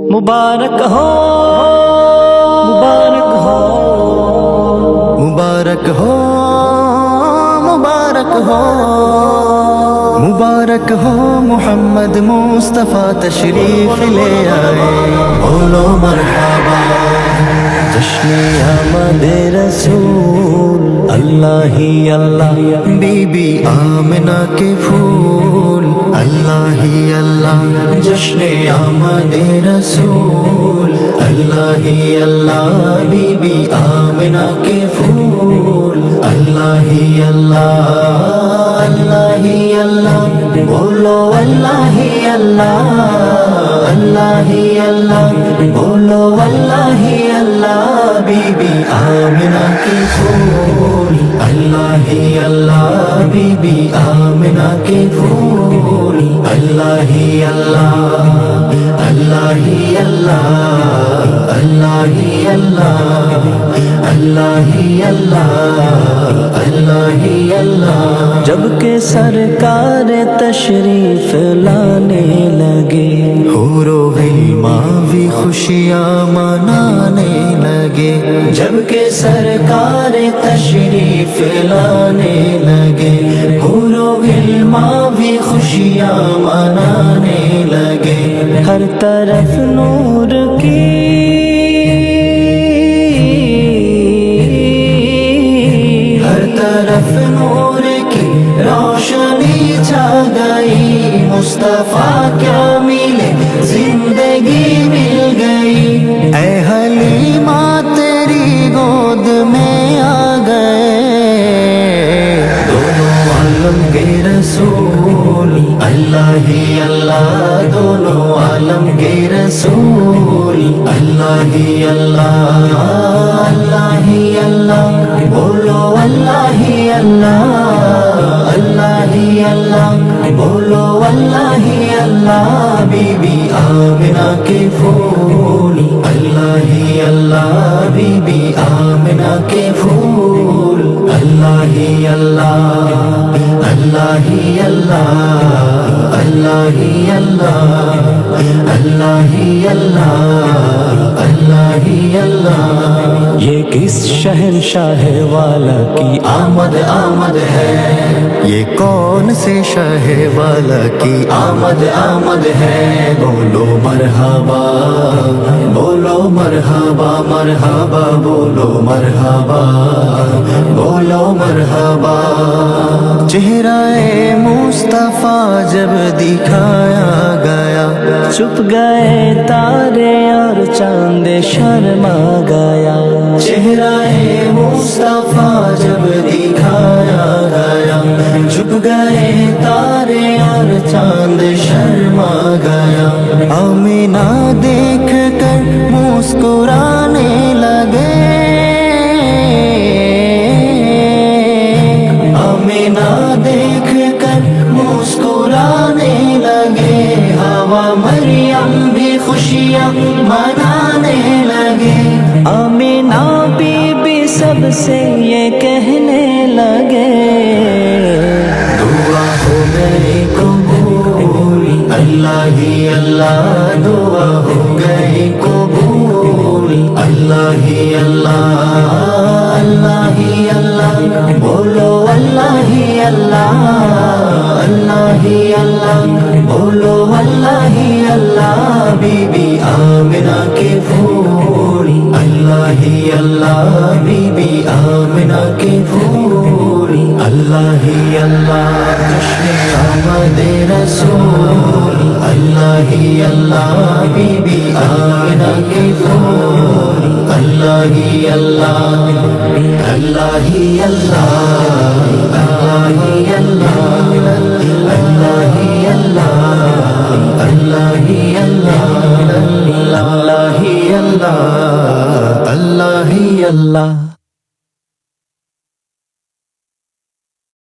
मुबारक हो, मुबारक हो, मुबारक हो, मुबारक हो, मुबारक हो मोहम्मद मुस्तफ़ा तशरीफ ले आए। बोलो मरहबा जश्न आमद रसूल, अल्लाह ही अल्लाह बीबी आमिना के फूल, अल्लाह ही अल्लाह जश्न आमद रसूल, अल्लाह ही अल्लाह बीबी आमिना के फूल, अल्लाह ही अल्लाह, अल्लाह ही अल्लाह, बोलो अल्लाह ही अल्लाह, अल्लाह ही अल्लाह, बोलो अल्लाह ही अल्लाह बीबी आमिना के फूल, अल्लाह ही अल्लाह बीबी आमिना के फूल, अल्लाह ही अल्लाह, अल्लाह ही अल्लाह, अल्लाह ही अल्लाह, अल्लाह ही अल्लाह, अल्लाह ही अल्लाह। जब के सरकार तशरीफ लाने लगे, हूरो गिल्मा भी खुशियाँ मनाने लगे। जब के सरकार तशरीफ लाने लगे, हूरो गिल्मा भी खुशियाँ मनाने लगे। हर तरफ नूर की, हर तरफ नूर की रोशनी छा गई। मुस्तफा क्या मिले जिंदगी मिल गई। ऐ हलीमा तेरी गोद में आ गए दोनों आलम के रसूल, अल्लाह ही अल्लाह, दोनों आलम के रसूल, अल्लाह ही अल्लाह, अल्लाह ही अल्लाह, बोलो अल्लाह ही अल्लाह, अल्लाह ही अल्लाह, बोलो अल्लाह ही अल्लाह बीबी आमिना के फूल, अल्लाह ही अल्लाह बीबी आमिना के फूल, अल्लाह ही अल्लाह, अल्लाह ही अल्लाह, अल्लाह ही अल्लाह, अल्लाह ही अल्लाह, अल्लाह ही अल्लाह। ये किस शहंशाह वाला की आमद आमद है, ये कौन से शाह वाला की आमद आमद है। बोलो मरहबा, बोलो मरहबा, मरहबा बोलो मरहबा, बोलो मरहबा। चेहरा-ए मुस्तफा जब दिखाया गया, चुप गए तारे और चांद शर्मा गया। चेहरा-ए मुस्तफा जब दिखाया गया, चुप गए तारे और चांद शर्मा गया। आमिना देख कर मुस्कुराने लगे, आमिना देख कर मुस्कुराने लगे। हवा मरियम भी खुशियाँ मनाने लगे। आमिना बीबी सबसे ये कहने लगे, दुआ हो गई कबूल, अल्लाह ही अल्लाह, दुआ हो गई कबूल, अल्लाह ही अल्लाह, अल्लाह ही अल्लाह, बोलो अल्लाह ही अल्लाह, अल्लाह ही अल्लाह, बोलो अल्लाह ही अल्लाह बीबी आमिना के फूल, अल्लाह ही अल्लाह बीबी आमिना के फूल, अल्लाह ही अल्लाह जश्न आमद रसूल, अल्लाह ही अल्लाह बीबी आमिना के फूल, अल्लाह ही अल्लाह, अल्लाह ही अल्लाह, अल्लाह ही अल्लाह, अल्लाह ही अल्लाह, अल्लाह ही अल्लाह, अल्लाह ही अल्लाह, अल्लाह ही अल्लाह।